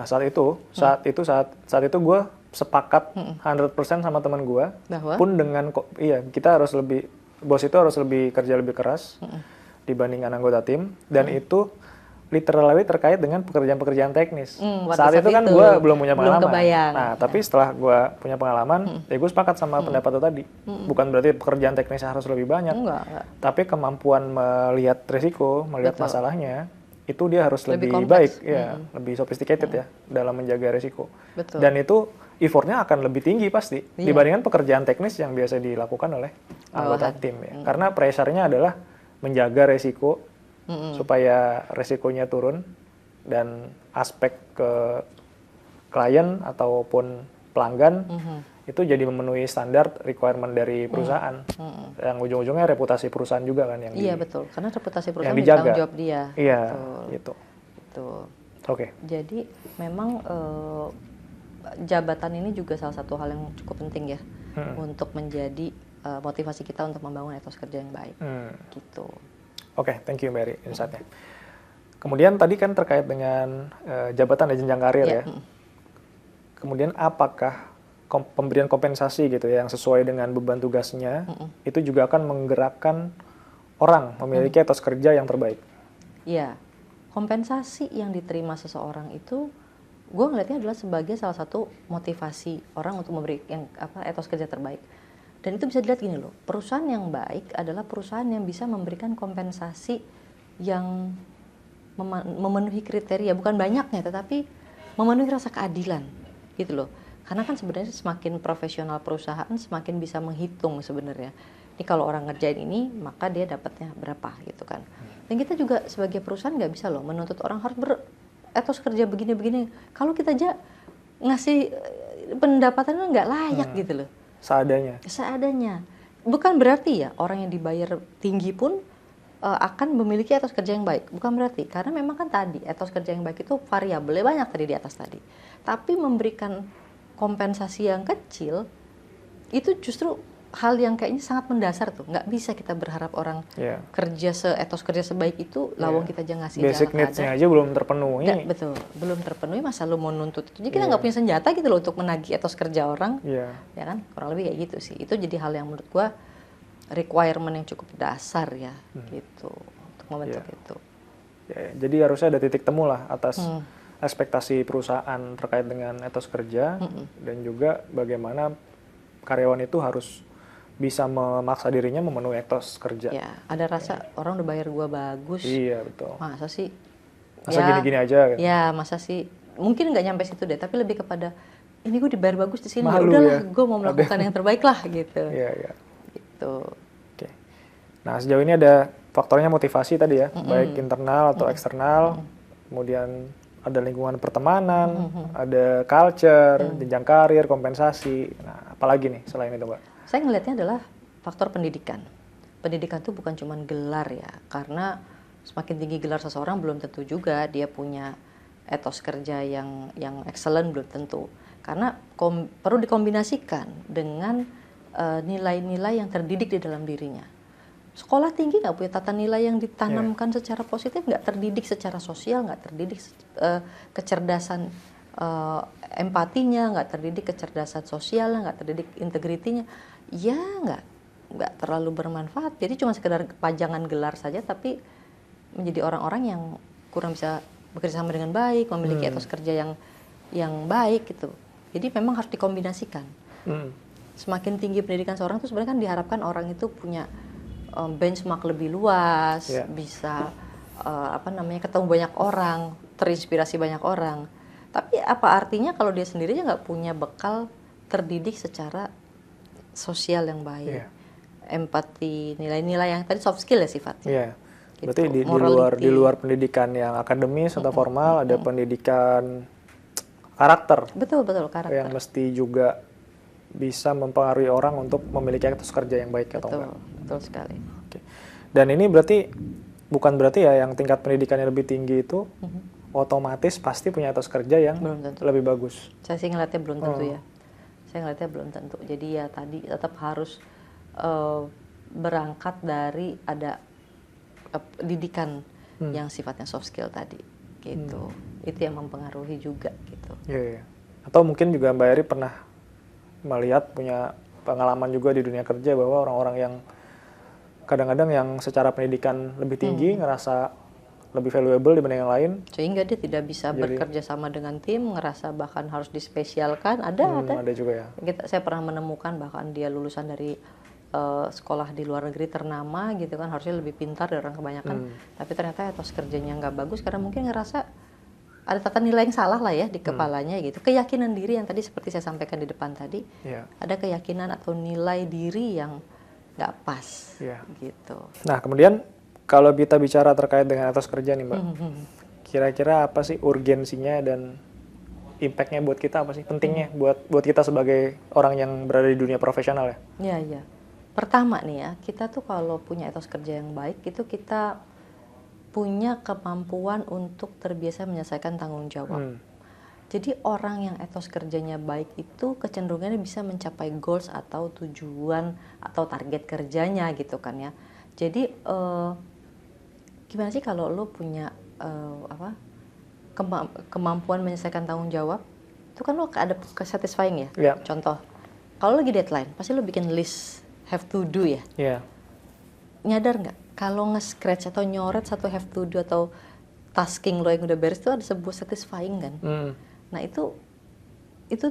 Nah saat itu gue sepakat 100% sama teman gue, pun dengan kita harus lebih, bos itu harus kerja lebih keras dibandingkan anggota tim, dan itu literally terkait dengan pekerjaan-pekerjaan teknis. Saat itu kan gue belum punya pengalaman. Nah, tapi setelah gue punya pengalaman, ya gue sepakat sama pendapat itu tadi. Bukan berarti pekerjaan teknis harus lebih banyak, tapi kemampuan melihat risiko, melihat masalahnya, itu dia harus lebih baik, ya, lebih sophisticated ya dalam menjaga risiko. Dan itu effortnya akan lebih tinggi pasti dibandingkan pekerjaan teknis yang biasa dilakukan oleh anggota tim ya. Karena pressure-nya adalah menjaga risiko supaya resikonya turun, dan aspek ke klien ataupun pelanggan itu jadi memenuhi standar requirement dari perusahaan. Yang ujung-ujungnya reputasi perusahaan juga kan yang betul, karena reputasi perusahaan dijaga. Tanggung jawab dia. Iya, gitu. Oke. Jadi memang jabatan ini juga salah satu hal yang cukup penting ya untuk menjadi motivasi kita untuk membangun etos kerja yang baik. Gitu. Oke, thank you Mary insight-nya. Kemudian tadi kan terkait dengan jabatan dan jenjang karir ya. Kemudian apakah pemberian kompensasi gitu ya yang sesuai dengan beban tugasnya itu juga akan menggerakkan orang memiliki etos kerja yang terbaik? Iya, kompensasi yang diterima seseorang itu gue ngelihatnya adalah sebagai salah satu motivasi orang untuk memberikan etos kerja terbaik. Dan itu bisa dilihat gini loh, perusahaan yang baik adalah perusahaan yang bisa memberikan kompensasi yang memenuhi kriteria, bukan banyaknya tetapi memenuhi rasa keadilan gitu loh. Karena kan sebenarnya semakin profesional perusahaan semakin bisa menghitung sebenarnya. Ini kalau orang ngerjain ini maka dia dapatnya berapa gitu kan. Dan kita juga sebagai perusahaan nggak bisa loh menuntut orang harus beretos kerja begini-begini. Kalau kita aja ngasih pendapatannya nggak layak gitu loh. Seadanya. Bukan berarti ya orang yang dibayar tinggi pun akan memiliki etos kerja yang baik. Bukan berarti. Karena memang kan tadi etos kerja yang baik itu variabelnya banyak tadi di atas tadi. Tapi memberikan kompensasi yang kecil itu justru hal yang kayaknya sangat mendasar tuh. Nggak bisa kita berharap orang kerja etos kerja sebaik itu lawang kita aja ngasih basic needs-nya aja belum terpenuhi. Betul, belum terpenuhi masa lu mau nuntut itu. Jadi kita nggak punya senjata gitu loh untuk menagih etos kerja orang. Ya kan, kurang lebih kayak gitu sih. Itu jadi hal yang menurut gua requirement yang cukup dasar ya gitu untuk membentuk itu. Jadi harusnya ada titik temu lah atas ekspektasi perusahaan terkait dengan etos kerja dan juga bagaimana karyawan itu harus bisa memaksa dirinya memenuhi etos kerja. Ya, ada rasa orang udah bayar gua bagus. Iya, betul. Masa sih? Masa gini-gini aja kan? Ya, masa sih? Mungkin nggak nyampe situ deh, tapi lebih kepada ini gue dibayar bagus di sini. Malu, udahlah, gue mau melakukan yang terbaik lah gitu. Iya. Gitu. Oke. Nah, sejauh ini ada faktornya motivasi tadi ya, baik internal atau eksternal. Kemudian ada lingkungan pertemanan, ada culture, jenjang karir, kompensasi. Nah, apalagi nih selain itu, Mbak? Saya ngelihatnya adalah faktor pendidikan. Pendidikan itu bukan cuma gelar ya, karena semakin tinggi gelar seseorang belum tentu juga dia punya etos kerja yang excellent, belum tentu. Karena perlu dikombinasikan dengan nilai-nilai yang terdidik di dalam dirinya. Sekolah tinggi nggak punya tata nilai yang ditanamkan secara positif, nggak terdidik secara sosial, nggak terdidik kecerdasan empatinya, nggak terdidik kecerdasan sosialnya, nggak terdidik integritinya, ya nggak terlalu bermanfaat. Jadi cuma sekedar pajangan gelar saja, tapi menjadi orang-orang yang kurang bisa bekerja sama dengan baik, memiliki etos kerja yang baik gitu. Jadi memang harus dikombinasikan. Semakin tinggi pendidikan seorang itu sebenarnya kan diharapkan orang itu punya benchmark lebih luas, bisa ketemu banyak orang, terinspirasi banyak orang. Tapi apa artinya kalau dia sendiri aja nggak punya bekal terdidik secara sosial yang baik, empati, nilai-nilai yang tadi soft skill ya sifatnya. Gitu. Berarti di luar pendidikan yang akademis atau formal ada pendidikan karakter. Betul karakter. Yang mesti juga bisa mempengaruhi orang untuk memiliki etos kerja yang baik atau enggak. Betul sekali. Oke. Dan ini bukan berarti ya yang tingkat pendidikannya lebih tinggi itu otomatis pasti punya etos kerja yang lebih bagus. Saya sih ngeliatnya belum tentu ya. Saya ngeliatnya belum tentu. Jadi ya tadi tetap harus berangkat dari ada didikan yang sifatnya soft skill tadi gitu. Itu yang mempengaruhi juga gitu. gitu. Iya. Atau mungkin juga Mbak Eri pernah melihat, punya pengalaman juga di dunia kerja bahwa orang-orang yang kadang-kadang yang secara pendidikan lebih tinggi ngerasa lebih valuable dibanding yang lain, sehingga dia tidak bisa bekerja sama dengan tim, ngerasa bahkan harus dispesialkan. Ada juga ya. Saya pernah menemukan bahkan dia lulusan dari sekolah di luar negeri ternama gitu kan, harusnya lebih pintar dari orang kebanyakan, tapi ternyata etos kerjanya nggak bagus karena mungkin ngerasa ada tata nilai yang salah lah ya di kepalanya gitu. Keyakinan diri yang tadi seperti saya sampaikan di depan tadi, ada keyakinan atau nilai diri yang nggak pas gitu. Nah kemudian kalau kita bicara terkait dengan etos kerja nih Mbak, kira-kira apa sih urgensinya dan impactnya buat kita, apa sih pentingnya buat kita sebagai orang yang berada di dunia profesional ya? Iya. Pertama nih ya, kita tuh kalau punya etos kerja yang baik itu kita punya kemampuan untuk terbiasa menyelesaikan tanggung jawab. Jadi orang yang etos kerjanya baik itu kecenderungannya bisa mencapai goals atau tujuan atau target kerjanya gitu kan ya. Jadi gimana sih kalau lo punya kemampuan menyelesaikan tanggung jawab, itu kan lo ada satisfying ya. Contoh, kalau lagi deadline, pasti lo bikin list have to do ya. Nyadar nggak kalau nge-scratch atau nyoret satu have to do atau tasking lo yang udah beres itu ada sebuah satisfying kan. Nah itu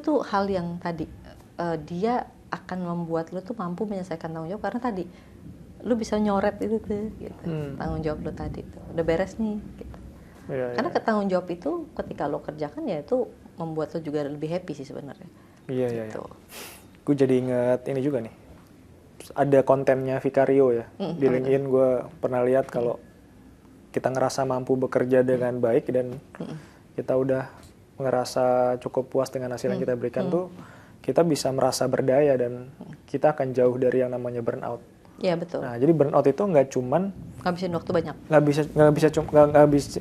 tuh hal yang tadi dia akan membuat lo tuh mampu menyelesaikan tanggung jawab karena tadi lo bisa nyoret itu tuh gitu. Tanggung jawab lo tadi tuh udah beres nih gitu. Karena tanggung jawab itu ketika lo kerjakan ya itu membuat lo juga lebih happy sih sebenarnya. Iya. Gue jadi inget ini juga nih. Ada kontennya Vicario ya. Di LinkedIn gue pernah lihat kalau kita ngerasa mampu bekerja dengan baik dan kita udah ngerasa cukup puas dengan hasil yang kita berikan tuh, kita bisa merasa berdaya dan kita akan jauh dari yang namanya burnout. Iya betul. Nah jadi burnout itu nggak cuman ngabisin waktu banyak.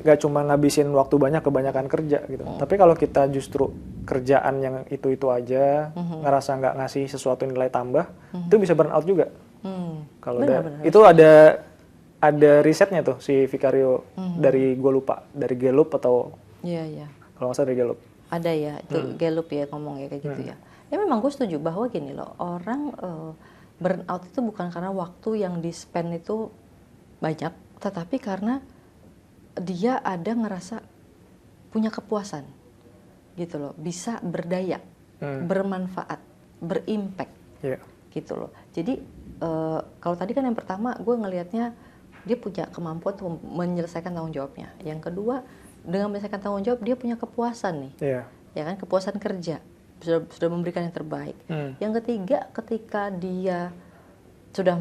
Nggak cuma ngabisin waktu banyak kebanyakan kerja gitu. Tapi kalau kita justru kerjaan yang itu aja, ngerasa nggak ngasih sesuatu nilai tambah, itu bisa burnout juga. Kalau itu ada risetnya tuh si Vicario dari gue lupa dari Gallup atau kalau nggak salah dari Gallup. Ada ya itu Gallup ya ngomong ya kayak gitu ya. Ya memang gue setuju bahwa gini loh, orang burnout itu bukan karena waktu yang di-spend itu banyak, tetapi karena dia ada ngerasa punya kepuasan gitu loh, bisa berdaya, bermanfaat, berimpact gitu loh. Jadi kalau tadi kan yang pertama gue ngelihatnya dia punya kemampuan untuk menyelesaikan tanggung jawabnya. Yang kedua dengan menyelesaikan tanggung jawab dia punya kepuasan nih, ya kan, kepuasan kerja. Sudah memberikan yang terbaik. Yang ketiga, ketika dia sudah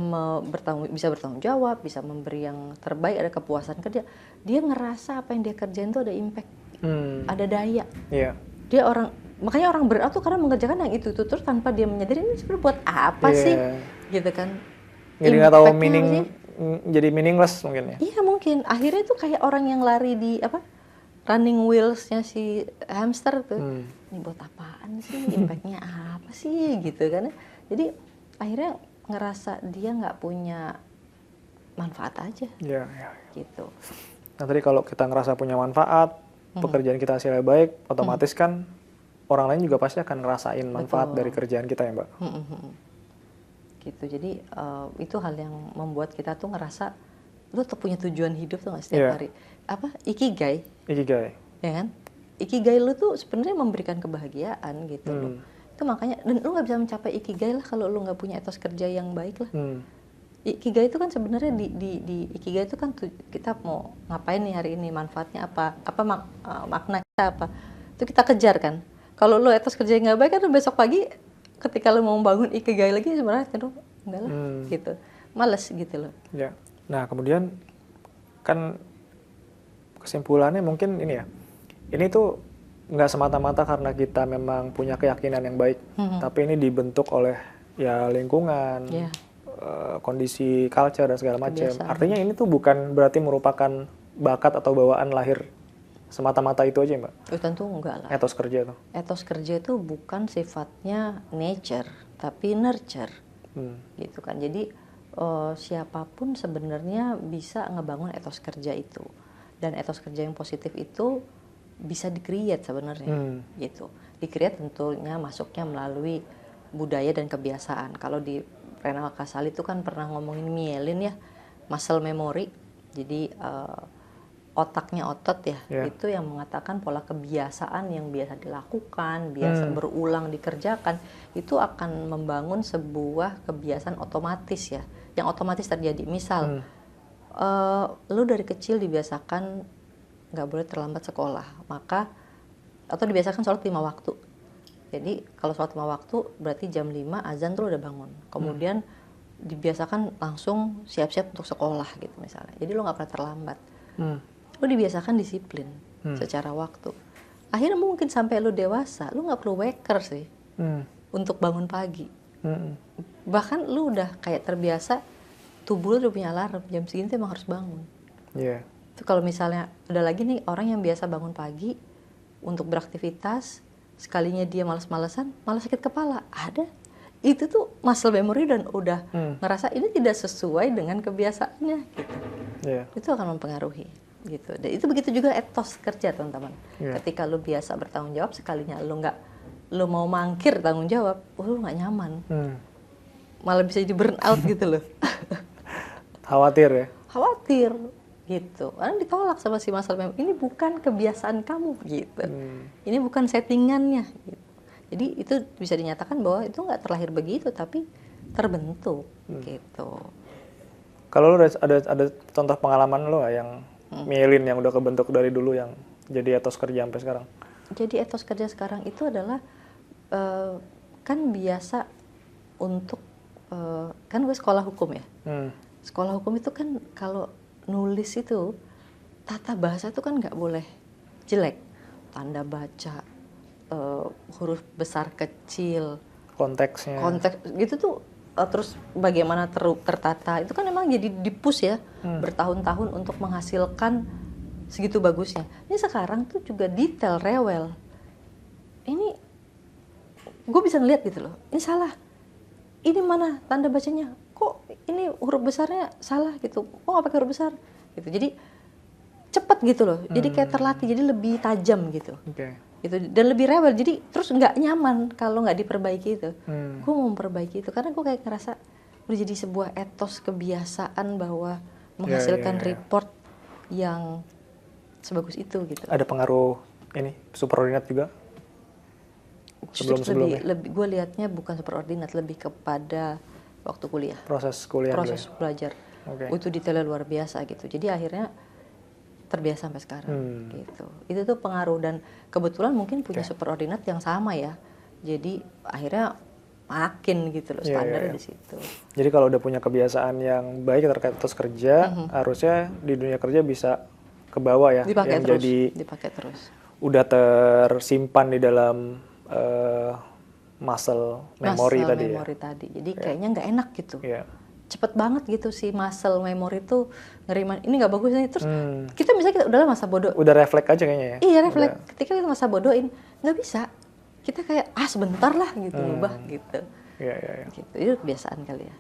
bisa bertanggung jawab, bisa memberi yang terbaik, ada kepuasan kerja, dia ngerasa apa yang dia kerjain itu ada impact, ada daya. Dia makanya orang burnout tuh karena mengerjakan yang itu terus tanpa dia menyadari ini sebenarnya buat apa sih, gitu kan? Jadi nggak tahu jadi meaningless mungkin ya? Iya mungkin. Akhirnya tuh kayak orang yang lari di running wheels-nya si hamster tuh. Ini buat apaan sih? Impact-nya apa sih? Gitu kan. Jadi akhirnya ngerasa dia nggak punya manfaat aja. Gitu. Nah tadi kalau kita ngerasa punya manfaat, pekerjaan kita hasilnya baik, otomatis kan orang lain juga pasti akan ngerasain manfaat dari kerjaan kita ya Mbak. Gitu. Jadi itu hal yang membuat kita tuh ngerasa lu tuh punya tujuan hidup tuh nggak setiap hari. Ikigai. Ya kan? Ikigai lu tuh sebenarnya memberikan kebahagiaan gitu loh. Itu makanya, dan lu nggak bisa mencapai ikigai lah kalau lu nggak punya etos kerja yang baik lah. Ikigai itu kan sebenarnya di ikigai itu kan kita mau ngapain nih hari ini, manfaatnya apa makna kita apa, itu kita kejar kan. Kalau lu etos kerja yang nggak baik kan besok pagi ketika lu mau bangun ikigai lagi sebenarnya enggak lah gitu, males gitu loh. Nah kemudian kan kesimpulannya mungkin ini ya, ini tuh nggak semata-mata karena kita memang punya keyakinan yang baik, tapi ini dibentuk oleh ya lingkungan, kondisi culture dan segala macam. Artinya ini tuh bukan berarti merupakan bakat atau bawaan lahir semata-mata itu aja Mbak? Tentu enggak lah. Etos kerja tuh? Etos kerja itu bukan sifatnya nature, tapi nurture, gitu kan. Jadi siapapun sebenarnya bisa ngebangun etos kerja itu. Dan etos kerja yang positif itu bisa di-create sebenarnya gitu. Di-create tentunya masuknya melalui budaya dan kebiasaan. Kalau di Renal Kasali itu kan pernah ngomongin myelin ya, muscle memory. Jadi otaknya otot ya, itu yang mengatakan pola kebiasaan yang biasa dilakukan, biasa berulang dikerjakan, itu akan membangun sebuah kebiasaan otomatis ya, yang otomatis terjadi. Misal, lu dari kecil dibiasakan nggak boleh terlambat sekolah, atau dibiasakan sholat 5 waktu. Jadi kalau sholat 5 waktu berarti jam 5 azan tuh udah bangun. Kemudian dibiasakan langsung siap-siap untuk sekolah gitu misalnya. Jadi lu nggak pernah terlambat. Lu dibiasakan disiplin secara waktu. Akhirnya mungkin sampai lu dewasa, lu nggak perlu waker sih untuk bangun pagi. Bahkan lu udah kayak terbiasa, tubuh lu udah punya alarm, jam segini tuh emang harus bangun. Itu kalau misalnya ada lagi nih orang yang biasa bangun pagi untuk beraktivitas, sekalinya dia malas-malesan, malah sakit kepala. Ada. Itu tuh muscle memory dan udah ngerasa ini tidak sesuai dengan kebiasaannya gitu. Itu akan mempengaruhi gitu. Dan itu begitu juga etos kerja teman-teman. Ketika lu biasa bertanggung jawab, sekalinya lu mau mangkir tanggung jawab, lu nggak nyaman. Malah bisa jadi burn out gitu loh. Khawatir ya? Khawatir gitu. Karena ditolak sama si muscle memory. Ini bukan kebiasaan kamu gitu. Ini bukan settingannya gitu. Jadi itu bisa dinyatakan bahwa itu nggak terlahir begitu, tapi terbentuk gitu. Kalau lu ada contoh pengalaman lo yang myelin yang udah kebentuk dari dulu yang jadi etos kerja sampai sekarang? Jadi etos kerja sekarang itu adalah kan biasa untuk kan gue sekolah hukum ya. Sekolah hukum itu kan kalau nulis itu tata bahasa itu kan nggak boleh jelek, tanda baca, huruf besar kecil, konteks gitu tuh. Terus bagaimana tertata itu kan memang jadi dipus ya bertahun-tahun untuk menghasilkan segitu bagusnya. Ini sekarang tuh juga detail rewel. Ini gue bisa ngeliat gitu loh. Ini salah. Ini mana tanda bacanya? Kok ini huruf besarnya salah gitu? Kok nggak pakai huruf besar? Gitu. Jadi cepet gitu loh. Jadi kayak terlatih. Jadi lebih tajam gitu. Gitu, dan lebih rewel, jadi terus nggak nyaman kalau nggak diperbaiki itu. Gue mau memperbaiki itu karena gue kayak ngerasa udah jadi sebuah etos kebiasaan bahwa menghasilkan report yang sebagus itu gitu. Ada pengaruh ini superordinat juga? Sebelumnya? Gue lihatnya bukan superordinat, lebih kepada waktu kuliah. Proses kuliah. Proses belajar. Itu detailnya luar biasa gitu. Jadi akhirnya terbiasa sampai sekarang gitu. Itu tuh pengaruh dan kebetulan mungkin punya superordinat yang sama ya. Jadi akhirnya makin gitu loh standarnya di situ. Jadi kalau udah punya kebiasaan yang baik terkait etos kerja, harusnya di dunia kerja bisa ke bawah ya. Dipakai yang terus. Jadi dipakai terus. Udah tersimpan di dalam muscle memory tadi. Jadi kayaknya nggak enak gitu. Cepet banget gitu si muscle memory tuh nerima ini nggak bagus nih terus kita misalnya udahlah masa bodoh udah refleks aja kayaknya ya. Iya refleks ketika kita masa bodohin nggak bisa kita kayak sebentar lah gitu ubah gitu. Iya. Gitu itu kebiasaan kali ya.